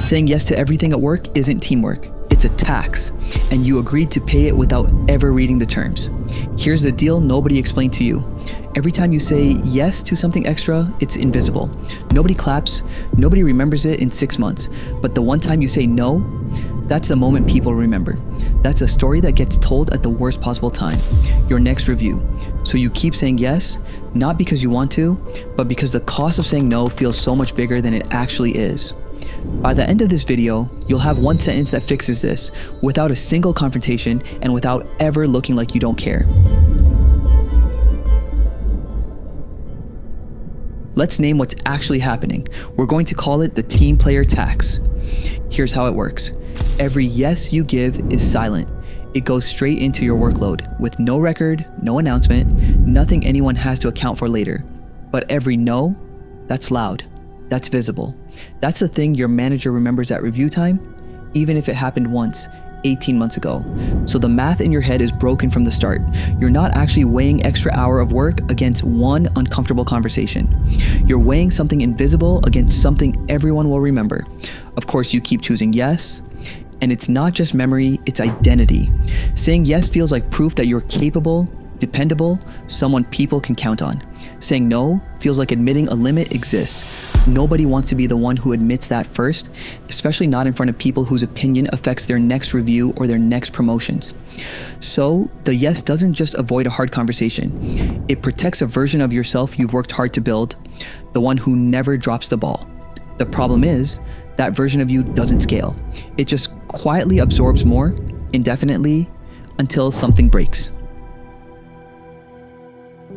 Saying yes to everything at work isn't teamwork. It's a tax, and you agreed to pay it without ever reading the terms. Here's the deal nobody explained to you. Every time you say yes to something extra, it's invisible. Nobody claps, nobody remembers it in 6 months. But the one time you say no, that's the moment people remember. That's a story that gets told at the worst possible time, your next review. So you keep saying yes, not because you want to, but because the cost of saying no feels so much bigger than it actually is. By the end of this video, you'll have one sentence that fixes this, without a single confrontation and without ever looking like you don't care. Let's name what's actually happening. We're going to call it the team player tax. Here's how it works. Every yes you give is silent. It goes straight into your workload with no record, no announcement, nothing anyone has to account for later. But every no, that's loud. That's visible. That's the thing your manager remembers at review time, even if it happened once, 18 months ago. So the math in your head is broken from the start. You're not actually weighing extra hour of work against one uncomfortable conversation. You're weighing something invisible against something everyone will remember. Of course, you keep choosing yes, and it's not just memory, it's identity. Saying yes feels like proof that you're capable, dependable, someone people can count on. Saying no feels like admitting a limit exists. Nobody wants to be the one who admits that first, especially not in front of people whose opinion affects their next review or their next promotions. So the yes doesn't just avoid a hard conversation. It protects a version of yourself you've worked hard to build, the one who never drops the ball. The problem is, that version of you doesn't scale. It just quietly absorbs more, indefinitely, until something breaks.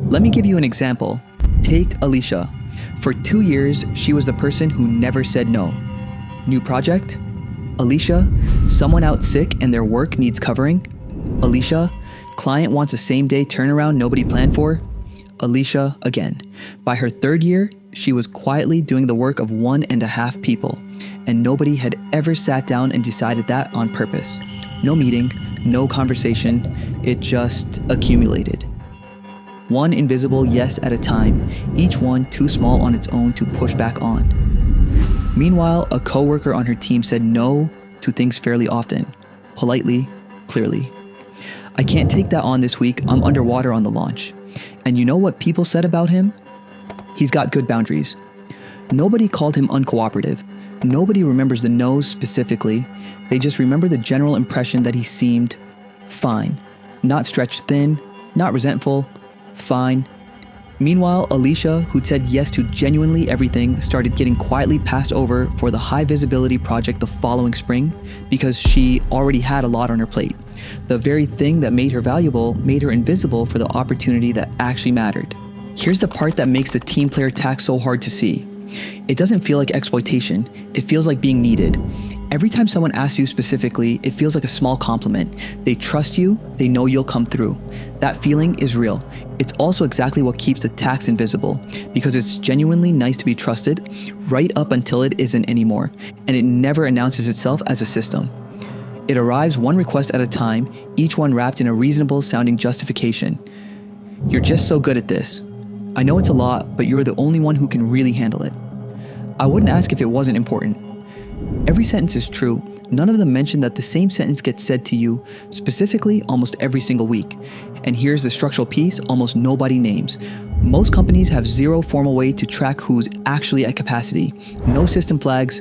Let me give you an example. Take Alicia. For 2 years, she was the person who never said no. New project? Alicia. Someone out sick and their work needs covering? Alicia. Client wants a same-day turnaround nobody planned for? Alicia again. By her 3rd year, she was quietly doing the work of 1.5 people, and nobody had ever sat down and decided that on purpose. No meeting, no conversation, it just accumulated. One invisible yes at a time, each one too small on its own to push back on. Meanwhile, a coworker on her team said no to things fairly often, politely, clearly. I can't take that on this week, I'm underwater on the launch. And you know what people said about him? He's got good boundaries. Nobody called him uncooperative. Nobody remembers the no's specifically. They just remember the general impression that he seemed fine. Not stretched thin, not resentful, fine. Meanwhile, Alicia, who'd said yes to genuinely everything, started getting quietly passed over for the high visibility project the following spring because she already had a lot on her plate. The very thing that made her valuable made her invisible for the opportunity that actually mattered. Here's the part that makes the team player tax so hard to see. It doesn't feel like exploitation, it feels like being needed. Every time someone asks you specifically, it feels like a small compliment. They trust you, they know you'll come through. That feeling is real. It's also exactly what keeps the tax invisible, because it's genuinely nice to be trusted, right up until it isn't anymore, and it never announces itself as a system. It arrives one request at a time, each one wrapped in a reasonable sounding justification. You're just so good at this. I know it's a lot, but you're the only one who can really handle it. I wouldn't ask if it wasn't important. Every sentence is true. None of them mention that the same sentence gets said to you, specifically almost every single week. And here's the structural piece almost nobody names. Most companies have zero formal way to track who's actually at capacity. No system flags.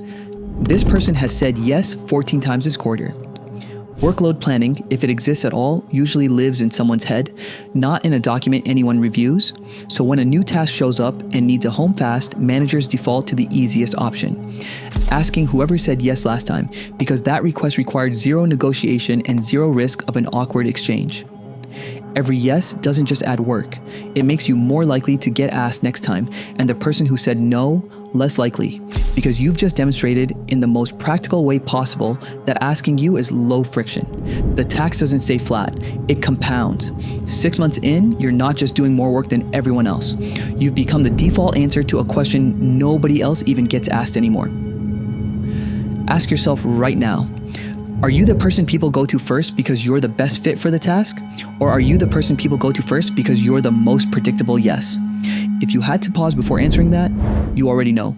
This person has said yes 14 times this quarter. Workload planning, if it exists at all, usually lives in someone's head, not in a document anyone reviews. So when a new task shows up and needs a home fast, managers default to the easiest option, asking whoever said yes last time, because that request required zero negotiation and zero risk of an awkward exchange. Every yes doesn't just add work. It makes you more likely to get asked next time, and the person who said no, less likely, because you've just demonstrated in the most practical way possible that asking you is low friction. The tax doesn't stay flat, it compounds. 6 months in, you're not just doing more work than everyone else. You've become the default answer to a question nobody else even gets asked anymore. Ask yourself right now, are you the person people go to first because you're the best fit for the task? Or are you the person people go to first because you're the most predictable yes? If you had to pause before answering that, you already know.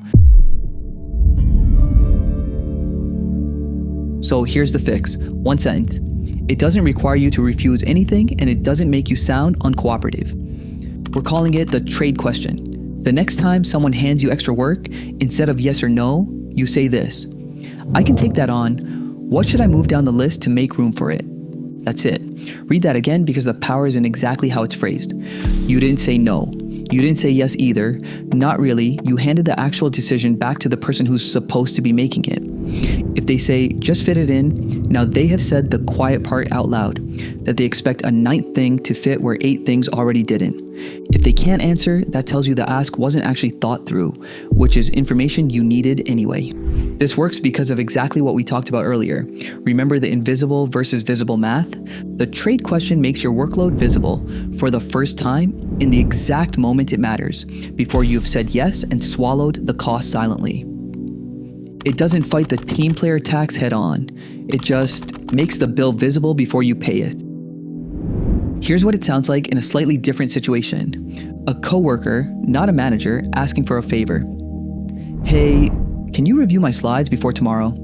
So here's the fix. One sentence. It doesn't require you to refuse anything, and it doesn't make you sound uncooperative. We're calling it the trade question. The next time someone hands you extra work, instead of yes or no, you say this. I can take that on. What should I move down the list to make room for it? That's it. Read that again because the power is in exactly how it's phrased. You didn't say no. You didn't say yes either. Not really. You handed the actual decision back to the person who's supposed to be making it. If they say, just fit it in, now they have said the quiet part out loud, that they expect a 9th thing to fit where 8 things already didn't. If they can't answer, that tells you the ask wasn't actually thought through, which is information you needed anyway. This works because of exactly what we talked about earlier. Remember the invisible versus visible math? The trade question makes your workload visible for the first time in the exact moment it matters, before you've said yes and swallowed the cost silently. It doesn't fight the team player tax head on. It just makes the bill visible before you pay it. Here's what it sounds like in a slightly different situation. A coworker, not a manager, asking for a favor. Hey, can you review my slides before tomorrow?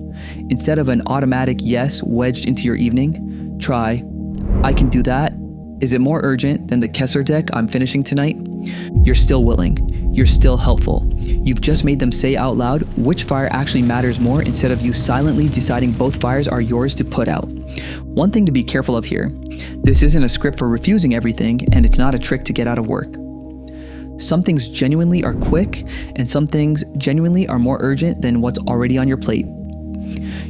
Instead of an automatic yes wedged into your evening, try, I can do that. Is it more urgent than the Kessler deck I'm finishing tonight? You're still willing. You're still helpful. You've just made them say out loud which fire actually matters more instead of you silently deciding both fires are yours to put out. One thing to be careful of here. This isn't a script for refusing everything, and it's not a trick to get out of work. Some things genuinely are quick, and some things genuinely are more urgent than what's already on your plate.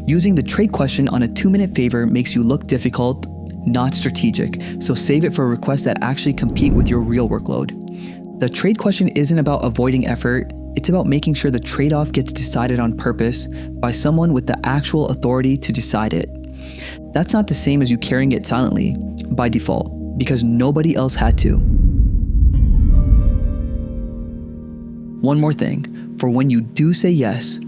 Using the trade question on a 2-minute favor makes you look difficult, not strategic, so save it for requests that actually compete with your real workload. The trade question isn't about avoiding effort, it's about making sure the trade-off gets decided on purpose by someone with the actual authority to decide it. That's not the same as you carrying it silently, by default, because nobody else had to. One more thing, for when you do say yes,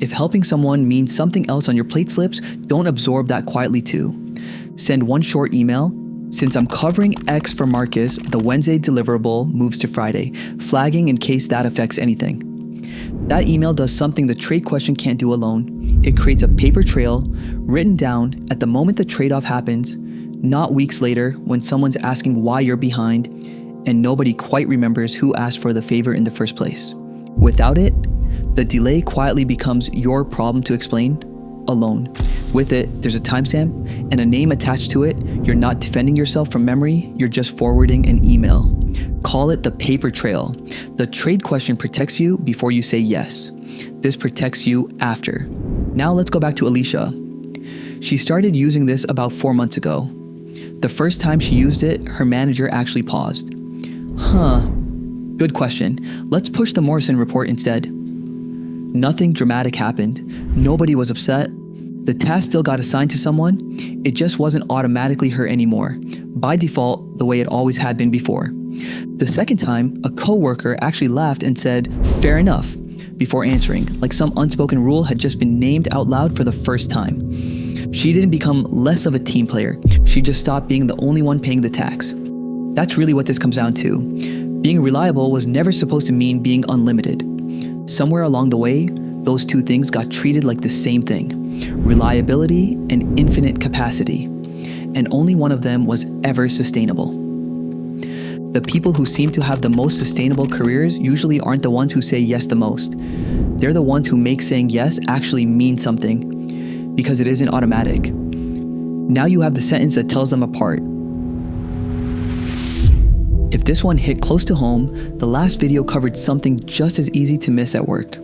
if helping someone means something else on your plate slips, don't absorb that quietly too. Send one short email. Since I'm covering X for Marcus, the Wednesday deliverable moves to Friday, flagging in case that affects anything. That email does something the trade question can't do alone. It creates a paper trail written down at the moment the trade-off happens, not weeks later when someone's asking why you're behind and nobody quite remembers who asked for the favor in the first place. Without it, the delay quietly becomes your problem to explain alone. With it, there's a timestamp and a name attached to it. You're not defending yourself from memory, you're just forwarding an email. Call it the paper trail. The trade question protects you before you say yes. This protects you after. Now let's go back to Alicia. She started using this about 4 months ago. The first time she used it, her manager actually paused. Good question. Let's push the Morrison report instead. Nothing dramatic happened. Nobody was upset. The task still got assigned to someone. It just wasn't automatically her anymore, by default, the way it always had been before. The second time, a coworker actually laughed and said, "Fair enough," before answering, like some unspoken rule had just been named out loud for the first time. She didn't become less of a team player. She just stopped being the only one paying the tax. That's really what this comes down to. Being reliable was never supposed to mean being unlimited. Somewhere along the way, those two things got treated like the same thing. Reliability and infinite capacity. And only one of them was ever sustainable. The people who seem to have the most sustainable careers usually aren't the ones who say yes the most. They're the ones who make saying yes actually mean something, because it isn't automatic. Now you have the sentence that tells them apart. If this one hit close to home, the last video covered something just as easy to miss at work.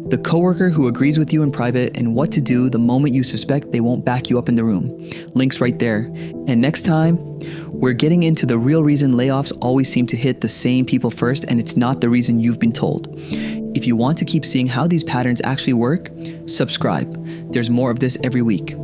The coworker who agrees with you in private and what to do the moment you suspect they won't back you up in the room. Links right there. And next time, we're getting into the real reason layoffs always seem to hit the same people first, and it's not the reason you've been told. If you want to keep seeing how these patterns actually work, subscribe. There's more of this every week.